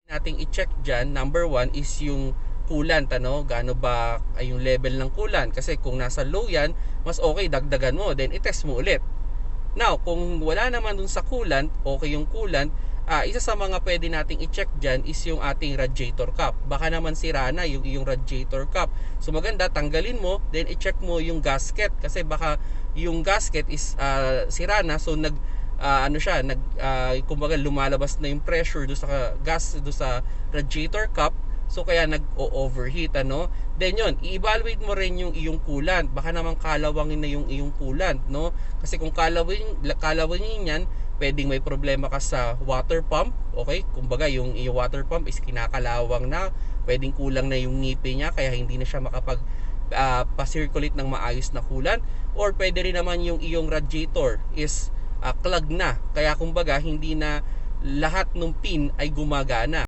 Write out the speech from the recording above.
nating i-check dyan, number one is yung coolant, gaano ba ay yung level ng coolant, kasi kung nasa low yan, mas okay dagdagan mo, then i-test mo ulit. Now, kung wala naman dun sa coolant, okay yung coolant, isa sa mga pwede nating i-check dyan is yung ating radiator cap. Baka naman sira na yung iyong radiator cap. So maganda, tanggalin mo, then i-check mo yung gasket, kasi baka yung gasket is sira na, so kumbaga lumalabas na yung pressure do sa gas, do sa radiator cap, so kaya nag-overheat, then yun, i-evaluate mo rin yung iyong coolant. Baka naman kalawangin na yung iyong coolant, kasi kung kalawangin yan, pwedeng may problema ka sa water pump. Okay, kumbaga yung iyong water pump is kinakalawang na, pwedeng kulang na yung ngipin niya, kaya hindi na siya makapag pa-circulate ng maayos na coolant. Or pwede rin naman yung iyong radiator is clog na, kaya kumbaga hindi na lahat ng pin ay gumagana.